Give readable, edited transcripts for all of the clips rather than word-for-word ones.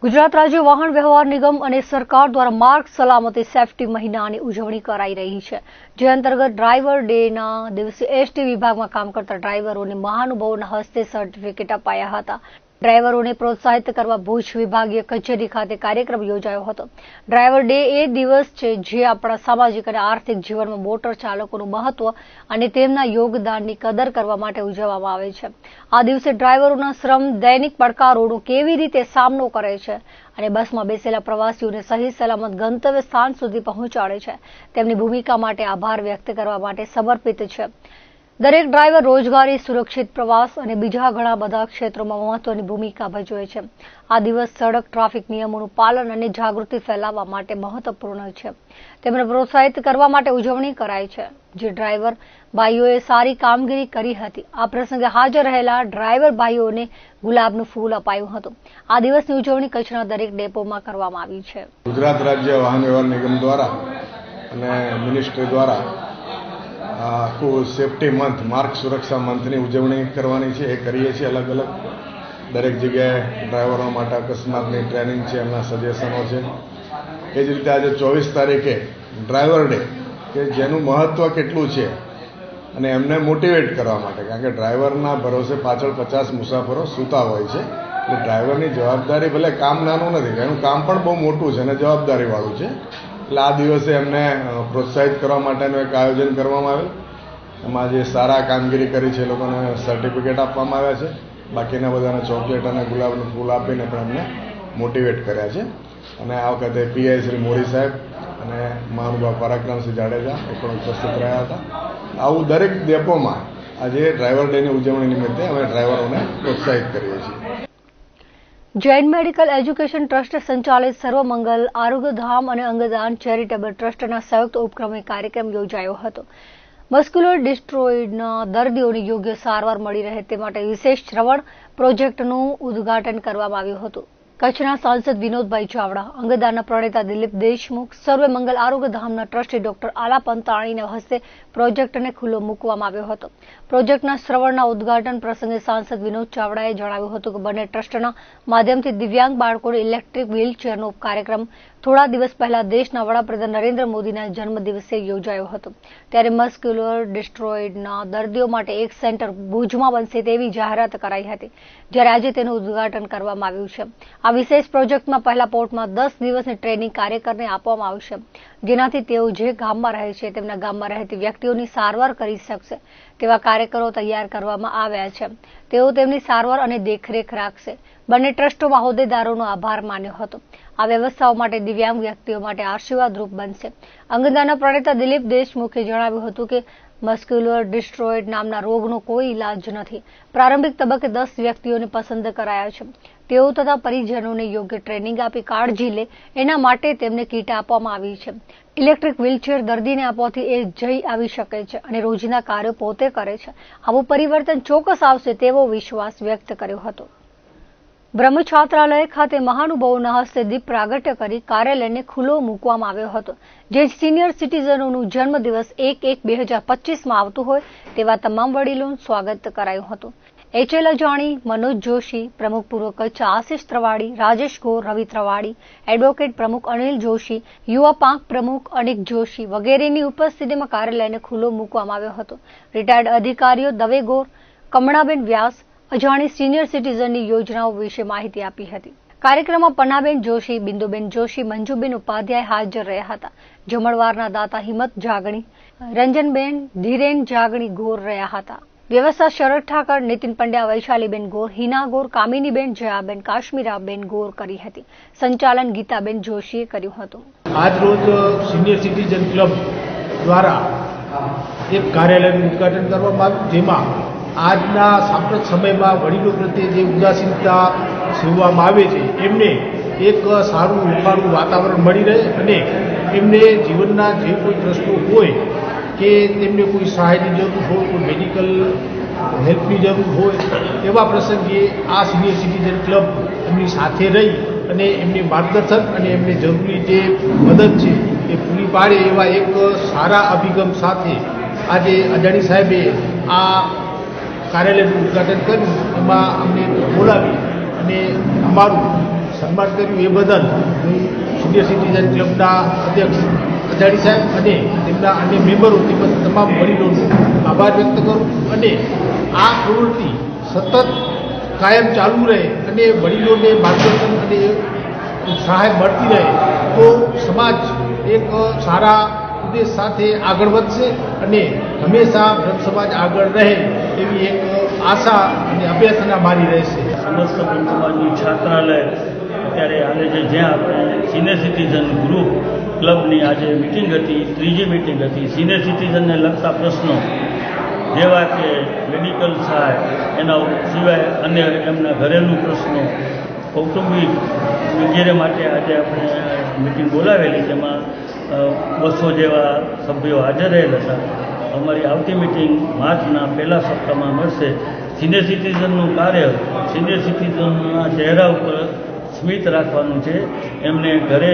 ગુજરાત રાજ્ય વાહન વ્યવહાર નિગમ અને સરકાર દ્વારા માર્ગ સલામતી સેફટી મહિનાની ઉજવણી કરાઈ રહી છે, જે અંતર્ગત ડ્રાઈવર ડેના દિવસે એસટી વિભાગમાં કામ કરતા ડ્રાઈવરોને મહાનુભાવોના હસ્તે સર્ટિફિકેટ અપાયા હતા। ડ્રાઈવરોને પ્રોત્સાહિત કરવા ભુજ વિભાગીય કચેરી ખાતે કાર્યક્રમ યોજાયો હતો। ડ્રાઈવર ડે એ દિવસ છે જે આપણા સામાજિક અને આર્થિક જીવનમાં મોટર ચાલકોનું મહત્વ અને તેમના યોગદાનની કદર કરવા માટે ઉજવવામાં આવે છે। આ દિવસે ડ્રાઈવરોના શ્રમ દૈનિક પડકારોનો કેવી રીતે સામનો કરે છે અને બસમાં બેસેલા પ્રવાસીઓને સહી સલામત ગંતવ્ય સ્થાન સુધી પહોંચાડે છે, તેમની ભૂમિકા માટે આભાર વ્યક્ત કરવા માટે સમર્પિત છે। દરેક ડ્રાઈવર રોજગારી, સુરક્ષિત પ્રવાસ અને બીજા ઘણા બધા ક્ષેત્રોમાં મહત્વની ભૂમિકા ભજવે છે। આ દિવસ સડક ટ્રાફિક નિયમોનું પાલન અને જાગૃતિ ફેલાવવા માટે મહત્વપૂર્ણ છે। તેમને પ્રોત્સાહિત કરવા માટે ઉજવણી કરાય છે, જે ડ્રાઈવર ભાઈઓએ સારી કામગીરી કરી હતી। આ પ્રસંગે હાજર રહેલા ડ્રાઈવર ભાઈઓને ગુલાબનું ફૂલ અપાયું હતું। આ દિવસની ઉજવણી કચ્છના દરેક ડેપોમાં કરવામાં આવી છે। ગુજરાત રાજ્ય વાહન વ્યવહાર નિગમ દ્વારા અને મિનિસ્ટ્રી દ્વારા આખું સેફટી મંથ, માર્ગ સુરક્ષા મંથની ઉજવણી કરવાની છે। એ કરીએ છીએ અલગ અલગ દરેક જગ્યાએ ડ્રાઈવરો માટે અકસ્માતની ટ્રેનિંગ છે, એમના સજેશનો છે। એ જ રીતે આજે 24 તારીખે ડ્રાઈવર ડે, કે જેનું મહત્ત્વ કેટલું છે અને એમને મોટિવેટ કરવા માટે, કારણ કે ડ્રાઈવરના ભરોસે પાછળ 50 મુસાફરો સૂતા હોય છે, એટલે ડ્રાઈવરની જવાબદારી ભલે કામ નાનું નથી, એનું કામ પણ બહુ મોટું છે અને જવાબદારીવાળું છે। એટલે આ દિવસે એમને પ્રોત્સાહિત કરવા માટેનું એક આયોજન કરવામાં આવેલ। એમાં જે સારા કામગીરી કરી છે એ લોકોને સર્ટિફિકેટ આપવામાં આવ્યા છે, બાકીના બધાને ચોકલેટ અને ગુલાબનું ફૂલ આપીને પણ એમને મોટિવેટ કર્યા છે। અને આ વખતે પીઆઈ શ્રી મોરી સાહેબ અને મહાનુભાવ પરાક્રમસિંહ જાડેજા એ પણ ઉપસ્થિત રહ્યા હતા। આવું દરેક ડેપોમાં આજે ડ્રાઈવર ડેની ઉજવણી નિમિત્તે અમે ડ્રાઈવરોને પ્રોત્સાહિત કરીએ છીએ। જૈન મેડિકલ એજ્યુકેશન ટ્રસ્ટ સંચાલિત સર્વમંગલ આરોગ્યધામ અને અંગદાન ચેરિટેબલ ટ્રસ્ટના સંયુક્ત ઉપક્રમે કાર્યક્રમ યોજાયો હતો। મસ્ક્યુલર ડિસ્ટ્રોયના દર્દીઓને યોગ્ય સારવાર મળી રહે તે માટે વિશેષ શ્રવણ પ્રોજેક્ટનું ઉદ્ઘાટન કરવામાં આવ્યું હતું। કચ્છના સાંસદ વિનોદભાઈ ચાવડા, અંગદાનના પ્રણેતા દિલીપ દેશમુખ, સર્વમંગલ આરોગ્યધામના ટ્રસ્ટી ડોક્ટર આલા પંતાણીના હસ્તે પ્રોજેક્ટને ખુલ્લો મૂકવામાં આવ્યો હતો। પ્રોજેક્ટના શ્રવણના ઉદ્ઘાટન પ્રસંગે સાંસદ વિનોદ ચાવડાએ જણાવ્યું હતું કે બંને ટ્રસ્ટના માધ્યમથી દિવ્યાંગ બાળકોને ઇલેક્ટ્રિક વ્હીલચેરનો કાર્યક્રમ થોડા દિવસ પહેલા દેશના વડાપ્રધાન નરેન્દ્ર મોદીના જન્મદિવસે યોજાયો હતો, ત્યારે મસ્ક્યુલર ડિસ્ટ્રોયડના દર્દીઓ માટે એક સેન્ટર ભુજમાં બનશે તેવી જાહેરાત કરાઈ હતી, જ્યારે આજે તેનું ઉદ્ઘાટન કરવામાં આવ્યું છે। આ વિશેષ પ્રોજેક્ટમાં પહેલા પોર્ટમાં 10 દિવસની ટ્રેનિંગ કાર્યકરને આપવામાં આવશે, જેનાથી તેઓ જે ગામમાં રહે છે તેમના ગામમાં રહેતી વ્યક્તિઓની સારવાર કરી શકશે તેવા કાર્યકરો તૈયાર કરવામાં આવ્યા છે। તેઓ તેમની સારવાર અને દેખરેખ રાખશે। બંને ટ્રસ્ટોમાં હોદ્દેદારોનો આભાર માન્યો હતો। આ વ્યવસ્થાઓ માટે દિવ્યાંગ વ્યક્તિઓ માટે આશીર્વાદરૂપ બનશે। અંગદાનના પ્રણેતા દિલીપ દેશમુખે જણાવ્યું હતું કે મસ્ક્યુલર ડિસ્ટ્રોયડ નામના રોગનો કોઈ ઇલાજ નથી। પ્રારંભિક તબક્કે 10 વ્યક્તિઓને પસંદ કરાયા છે। તેઓ તથા પરિજનોને યોગ્ય ટ્રેનિંગ આપી કાળજી લે એના માટે તેમને કીટ આપવામાં આવી છે। ઇલેક્ટ્રિક વ્હીલચેર દર્દીને આપવાથી એ જઈ આવી શકે છે અને રોજના કાર્યો પોતે કરે છે। આવું પરિવર્તન ચોક્કસ આવશે તેવો વિશ્વાસ વ્યક્ત કર્યો હતો। બ્રહ્મ છાત્રાલય ખાતે મહાનુભાવોના હસ્તે દીપ પ્રાગટ્ય કરી કાર્યાલયને ખુલ્લો મૂકવામાં આવ્યો હતો, જે સિનિયર સિટીઝનોનું જન્મદિવસ 1/1/2025માં આવતું હોય તેવા તમામ વડીલોનું સ્વાગત કરાયું હતું। એચએલ અજાણી, મનોજ જોશી, પ્રમુખ પૂર્વ કચ્છ આશિષ ત્રવાડી, રાજેશ ગોર, રવિ ત્રવાડી, એડવોકેટ પ્રમુખ અનિલ જોશી, યુવા પાંખ પ્રમુખ અનિક જોશી વગેરેની ઉપસ્થિતિમાં કાર્યાલયને ખુલ્લો મૂકવામાં આવ્યો હતો। રિટાયર્ડ અધિકારીઓ દવે ગોર, કમણાબેન વ્યાસ, અજાણી સિનિયર સિટીઝનની યોજનાઓ વિશે માહિતી આપી હતી। કાર્યક્રમમાં પન્નાબેન જોશી, બિંદુબેન જોશી, મંજુબેન ઉપાધ્યાય હાજર રહ્યા હતા। જમણવારના દાતા હિંમત જાગણી, રંજનબેન, ધીરેન જાગણી ગોર રહ્યા હતા। વ્યવસ્થા શરદ ઠાકર, નીતિન પંડ્યા, વૈશાલીબેન ગોર, હિના ગોર, કામિનીબેન, જયાબેન, કાશ્મીરાબેન ગોર કરી હતી। સંચાલન ગીતાબેન જોશીએ કર્યું હતું। આજ રોજ સિનિયર સિટીઝન ક્લબ દ્વારા એક કાર્યાલયનું ઉદ્ઘાટન કરવામાં આવ્યું, જેમાં આજના સાંપ્રત સમયમાં વડીલો પ્રત્યે જે ઉદાસીનતા સેવવામાં આવે છે એમને એક સારું હુંફાળું વાતાવરણ મળી રહે અને એમને જીવનના જે કોઈ પ્રશ્નો હોય કે તેમને કોઈ સહાયની જરૂર હોય, કોઈ મેડિકલ હેલ્પની જરૂર હોય, એવા પ્રસંગે આ સિનિયર સિટીઝન ક્લબ એમની સાથે રહી અને એમની માર્ગદર્શન અને એમને જરૂરી જે મદદ છે એ પૂરી પાડે એવા એક સારા અભિગમ સાથે આજે અજાણી સાહેબે આ કાર્યાલયનું ઉદ્ઘાટન કર્યું। એમાં અમને બોલાવી અને અમારું સન્માન કર્યું એ બદલ હું સિનિયર સિટીઝન ક્લબના અધ્યક્ષ અજાડી સાહેબ અને તેમના અન્ય મેમ્બરો તેમજ તમામ વડીલોનો આભાર વ્યક્ત કરું અને આ પ્રવૃત્તિ સતત કાયમ ચાલુ રહે અને વડીલોને માર્ગદર્શન અને સહાય મળતી રહે તો સમાજ એક સારા ઉદ્દેશ સાથે આગળ વધશે અને હંમેશા બ્રહ્મ સમાજ આગળ રહે એવી એક આશા અને અભ્યર્થના મારી રહેશે. સમસ્ત બ્રહ્મ સમાજની છાત્રાલય અત્યારે હાલે છે, જ્યાં આપણે સિનિયર સિટીઝન ગ્રુપ ક્લબની આજે મિટિંગ હતી, ત્રીજી મિટિંગ હતી. સિનિયર સિટીઝનને લગતા પ્રશ્નો જેવા કે મેડિકલ સહાય, એના સિવાય અન્ય એમના ઘરેલું પ્રશ્નો, કૌટુંબિક વગેરે માટે આજે આપણે મિટિંગ બોલાવેલી, જેમાં 200 જેવા સભ્યો હાજર રહેલ હતા. અમારી આવતી મિટિંગ માર્ચના પહેલા સપ્તાહમાં મળશે. સિનિયર સિટીઝનનું કાર્ય સિનિયર સિટીઝનના ચહેરા ઉપર સ્મિત રાખવાનું છે. એમને ઘરે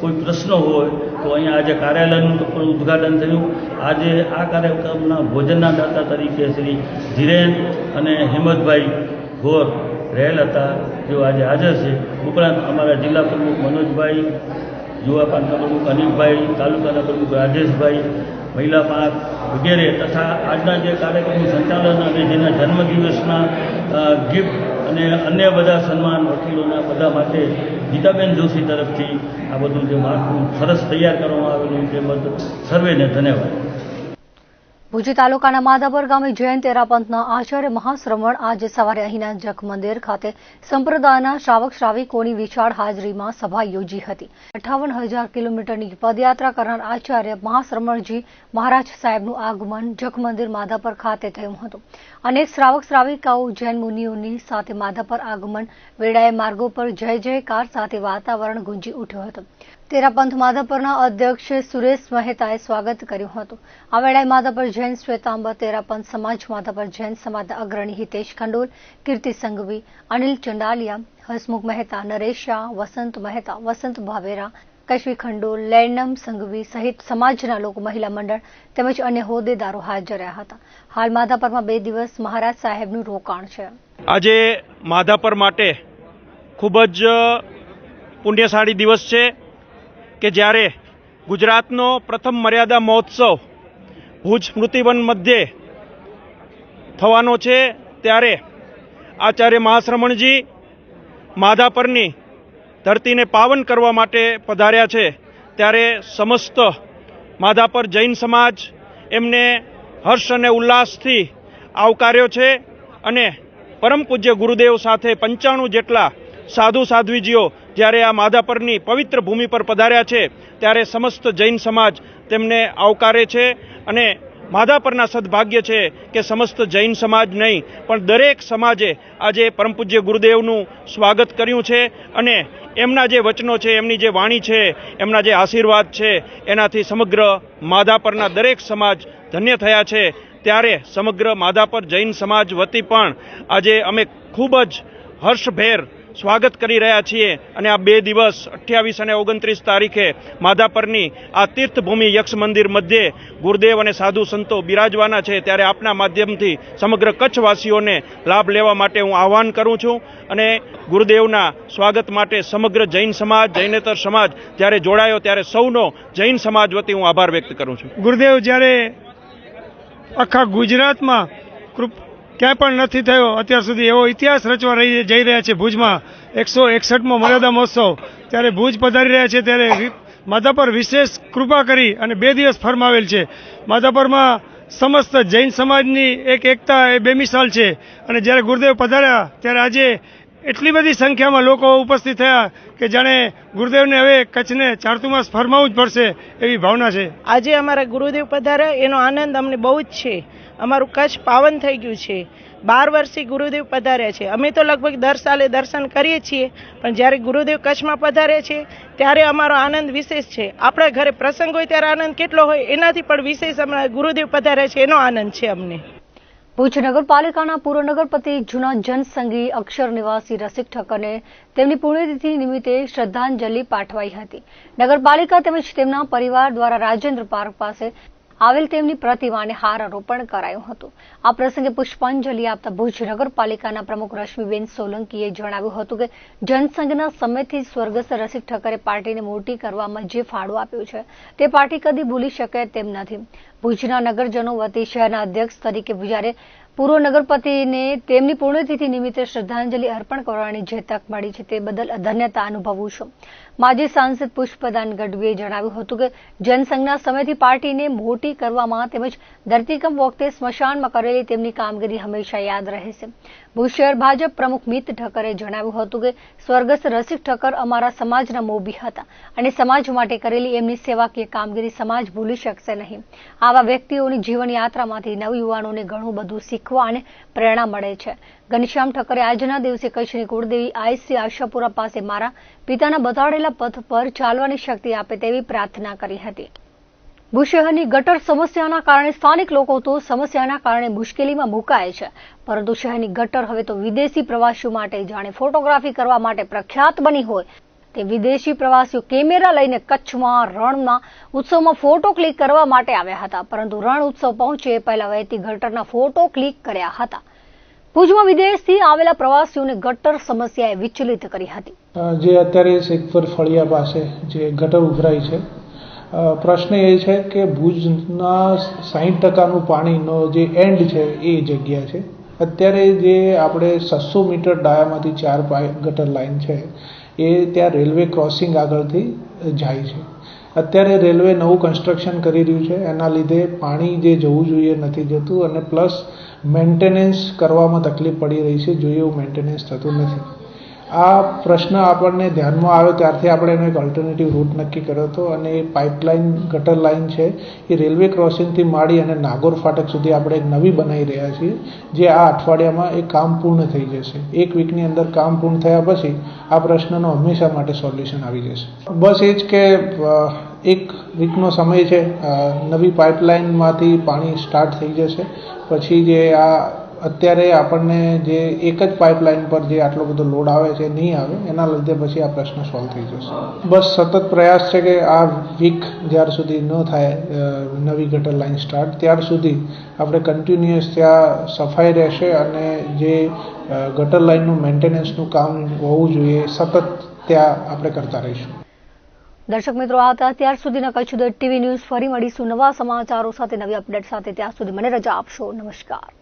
કોઈ પ્રશ્નો હોય તો અહીંયા આજે કાર્યાલયનું પણ ઉદ્ઘાટન થયું. આજે આ કાર્યક્રમના ભોજનના દાતા તરીકે શ્રી ધીરેન અને હિંમતભાઈ ગોર રહેલ હતા, જેઓ આજે હાજર છે. ઉપરાંત અમારા જિલ્લા પ્રમુખ મનોજભાઈ, યુવા પાંખના પ્રમુખ અનિલભાઈ, તાલુકાના પ્રમુખ રાજેશભાઈ, મહિલા પાંખ વગેરે તથા આજના જે કાર્યક્રમનું સંચાલન અને જેના જન્મદિવસના ગિફ્ટ અને અન્ય બધા સન્માન વકીલોના બધા માટે ગીતાબેન જોશી તરફથી આ બધું જે માળખું સરસ તૈયાર કરવામાં આવેલું છે, બધું સર્વેને ધન્યવાદ. ભુજ તાલુકાના માધાપર ગામે જૈન તેરાપંથના આચાર્ય મહાશ્રવણ આજે સવારે અહીંના જખ મંદિર ખાતે સંપ્રદાયના શ્રાવક શ્રાવિકોની વિશાળ હાજરીમાં સભા યોજી હતી. 58,000 કિલોમીટરની પદયાત્રા કરનાર આચાર્ય મહાશ્રવણજી મહારાજ સાહેબનું આગમન જખ મંદિર માધાપર ખાતે થયું હતું. અનેક શ્રાવક શ્રાવિકાઓ જૈન મુનિઓની સાથે માધાપર આગમન વેળાએ માર્ગો પર જય જયકાર સાથે વાતાવરણ ગુંજી ઉઠ્યું હતું. તેરાપંથ માધાપરના અધ્યક્ષ સુરેશ મહેતાએ સ્વાગત કર્યું હતું. આ વેળાએ માધાપર જૈન શ્વેતાંબર તેરાપંથ સમાજ, માધાપર જૈન સમાજના અગ્રણી હિતેશ ખંડોલ, કીર્તિ સંઘવી, અનિલ ચંડાલિયા, હસમુખ મહેતા, નરેશ શાહ, વસંત મહેતા, વસંત ભાવેરા, કશ્વી ખંડોલ, લેણમ સંઘવી સહિત સમાજના લોકો, મહિલા મંડળ તેમજ અન્ય હોદ્દેદારો હાજર રહ્યા હતા. હાલ માધાપરમાં 2 દિવસ મહારાજ સાહેબનું રોકાણ છે. આજે માધાપર માટે ખૂબ જ પુણ્યશાળી દિવસ છે કે જ્યારે ગુજરાતનો પ્રથમ મર્યાદા મહોત્સવ ભુજ સ્મૃતિવન મધ્યે થવાનો છે. ત્યારે આચાર્ય મહાશ્રમણજી માધાપરની ધરતીને પાવન કરવા માટે પધાર્યા છે. ત્યારે સમસ્ત માધાપર જૈન સમાજ એમને હર્ષ અને ઉલ્લાસથી આવકાર્યો છે અને પરમ પૂજ્ય ગુરુદેવ સાથે 95 જેટલા સાધુ સાધ્વીજીઓ જ્યારે આ માધાપરની પવિત્ર ભૂમિ પર પધાર્યા છે ત્યારે સમસ્ત જૈન સમાજ તેમને આવકારે છે. અને માધાપરના સદભાગ્ય છે કે સમસ્ત જૈન સમાજ નહીં પણ દરેક સમાજે આજે પરમ પૂજ્ય ગુરુદેવનું સ્વાગત કર્યું છે અને એમના જે વચનો છે, એમની જે વાણી છે, એમના જે આશીર્વાદ છે, એનાથી સમગ્ર માધાપરના દરેક સમાજ ધન્ય થયા છે. ત્યારે સમગ્ર માધાપર જૈન સમાજ વતી પણ આજે અમે ખૂબ જ હર્ષભેર સ્વાગત કરી રહ્યા છીએ. અને આ 2 દિવસ 28 અને 29 તારીખે માધાપરની આ તીર્થભૂમિ યક્ષ મંદિર મધ્યે ગુરુદેવ અને સાધુ સંતો બિરાજવાના છે. ત્યારે આપના માધ્યમથી સમગ્ર કચ્છવાસીઓને લાભ લેવા માટે હું આહ્વાન કરું છું અને ગુરુદેવના સ્વાગત માટે સમગ્ર જૈન સમાજ, જૈનેતર સમાજ જ્યારે જોડાયો ત્યારે સૌનો જૈન સમાજ વતી હું આભાર વ્યક્ત કરું છું. ગુરુદેવ જ્યારે આખા ગુજરાતમાં ક્યાંય પણ નથી થયો અત્યાર સુધી એવો ઇતિહાસ રચવા જઈ રહ્યા છે. ભુજમાં 161મો મર્યાદા મહોત્સવ ત્યારે ભુજ પધારી રહ્યા છે. ત્યારે માધાપર વિશેષ કૃપા કરી અને 2 દિવસ ફરમાવેલ છે. માધાપરમાં સમસ્ત જૈન સમાજની એક એકતા એ બેમિસાલ છે. અને જ્યારે ગુરુદેવ પધાર્યા ત્યારે આજે એટલી બધી સંખ્યામાં લોકો ઉપસ્થિત થયા કે જાણે ગુરુદેવને હવે કચ્છને ચારતું માસ ફરમાવવું જ પડશે એવી ભાવના છે. આજે અમારા ગુરુદેવ પધાર્યા એનો આનંદ અમને બહુ જ છે. અમારું કચ્છ પાવન થઈ ગયું છે. 12 વર્ષથી ગુરુદેવ પધાર્યા છે. અમે તો લગભગ દર સાલે દર્શન કરીએ છીએ, પણ જ્યારે ગુરુદેવ કચ્છમાં પધાર્યા છે ત્યારે અમારો આનંદ વિશેષ છે. આપણા ઘરે પ્રસંગ હોય ત્યારે આનંદ કેટલો હોય, એનાથી પણ વિશેષ અમારા ગુરુદેવ પધાર્યા છે એનો આનંદ છે અમને. ભુજ નગરપાલિકાના પૂર્વ નગરપતિ જૂના જનસંઘી અક્ષર નિવાસી રસિક ઠક્કરને તેમની પુણ્યતિથિ નિમિત્તે શ્રદ્ધાંજલિ પાઠવાઈ હતી. નગરપાલિકા તેમજ તેમના પરિવાર દ્વારા રાજેન્દ્ર પાર્ક પાસે આવેલ તેમની પ્રતિમાને હારારોપણ કરાયું હતું. આ પ્રસંગે પુષ્પાંજલિ આપતા ભુજ નગરપાલિકાના પ્રમુખ રશ્મિબેન સોલંકીએ જણાવ્યું હતું કે જનસંઘના સમયથી સ્વર્ગસ્થ રસિક ઠક્કરે પાર્ટીને મોટી કરવામાં જે ફાળો આપ્યો છે તે પાર્ટી કદી ભૂલી શકે તેમ નથી. ભુજના નગરજનો વતી શહેરના અધ્યક્ષ તરીકે જ્યારે પૂર્વ નગરપતિને તેમની પુણ્યતિથિ નિમિત્તે શ્રદ્ધાંજલિ અર્પણ કરવાની જે તક મળી છે તે બદલ ધન્યતા અનુભવું છું. માજી સાંસદ પુષ્પદાન ગઢવીએ જણાવ્યું હતું કે જનસંઘના સમયથી પાર્ટીને મોટી કરવામાં તેમજ ધરતીકંપ વખતે સ્મશાનમાં કરેલી તેમની કામગીરી હંમેશા યાદ રહેશે. ભુજ શહેર ભાજપ પ્રમુખ મિત ઠક્કરે જણાવ્યું હતું કે સ્વર્ગસ્થ રસિક ઠક્કર અમારા સમાજના મોભી હતા અને સમાજ માટે કરેલી એમની સેવાકીય કામગીરી સમાજ ભૂલી શકશે નહીં. આવા વ્યક્તિઓની જીવન યાત્રામાંથી નવયુવાનોને ઘણું બધું શીખવા અને પ્રેરણા મળે છે. ઘનશ્યામ ઠક્કરે આજના દિવસે કચ્છની કુળદેવી આઈસી આશાપુરા પાસે મારા પિતાના બતાડેલા પથ પર ચાલવાની શક્તિ આપે તેવી પ્રાર્થના કરી હતી. ભુજ શહેરની ગટર સમસ્યાના કારણે સ્થાનિક લોકો તો સમસ્યાના કારણે મુશ્કેલીમાં મુકાય છે, પરંતુ શહેરની ગટર હવે તો વિદેશી પ્રવાસીઓ માટે જાણે ફોટોગ્રાફી કરવા માટે પ્રખ્યાત બની હોય તે વિદેશી પ્રવાસીઓ કેમેરા લઈને કચ્છમાં રણના ઉત્સવમાં ફોટો ક્લિક કરવા માટે આવ્યા હતા, પરંતુ રણ ઉત્સવ પહોંચે પહેલા વહેતી ગટરના ફોટો ક્લિક કર્યા હતા. ભુજમાં વિદેશથી આવેલા પ્રવાસીઓને ગટર સમસ્યાએ વિચલિત કરી હતી. જે અત્યારે શેખપર ફળિયા પાસે જે ગટર ઉભરાઈ છે, પ્રશ્ન એ છે કે ભુજના 60% પાણીનો જે એન્ડ છે એ જગ્યા છે. અત્યારે જે આપણે 600 મીટર ડાયામાંથી 4 ગટર લાઇન છે એ ત્યાં રેલવે ક્રોસિંગ આગળથી જાય છે. અત્યારે રેલવે નવું કન્સ્ટ્રક્શન કરી રહ્યું છે, એના લીધે પાણી જે જવું જોઈએ નથી જતું અને પ્લસ મેન્ટેનન્સ કરવામાં તકલીફ પડી રહી છે, જોઈએ એવું મેન્ટેનન્સ થતું નથી. આ પ્રશ્ન આપણને ધ્યાનમાં આવ્યો ત્યારથી આપણે એનો એક ઓલ્ટરનેટિવ રૂટ નક્કી કર્યો હતો અને એ પાઇપલાઇન ગટર લાઇન છે એ રેલવે ક્રોસિંગથી માંડી અને નાગોર ફાટક સુધી આપણે એક નવી બનાવી રહ્યા છીએ, જે આ અઠવાડિયામાં એ કામ પૂર્ણ થઈ જશે. 1 વીકની અંદર કામ પૂર્ણ થયા પછી આ પ્રશ્નનો હંમેશા માટે સોલ્યુશન આવી જશે. બસ એ જ કે 1 વીકનો સમય છે, નવી પાઇપલાઇનમાંથી પાણી સ્ટાર્ટ થઈ જશે. પછી જે આ અત્યારે આપણને જે એક જ પાઇપલાઇન પર જે આટલો બધો લોડ આવે છે નહીં આવે, એના લીધે પછી આ પ્રશ્ન સોલ્વ થઈ જશે. બસ સતત પ્રયાસ છે કે આ વીક જ્યાર સુધી ન થાય નવી ગટર લાઇન સ્ટાર્ટ, ત્યાર સુધી આપણે કન્ટિન્યુઅસ ત્યાં સફાઈ રહેશે અને જે ગટર લાઇનનું મેન્ટેનન્સનું કામ હોવું જોઈએ સતત ત્યાં આપણે કરતા રહીશું. દર્શક મિત્રો, આ હતા ત્યાર સુધીના કચ્છ ટીવી ન્યૂઝ. ફરી મળીશું નવા સમાચારો સાથે, નવી અપડેટ સાથે. ત્યાં સુધી મને રજા આપશો. નમસ્કાર.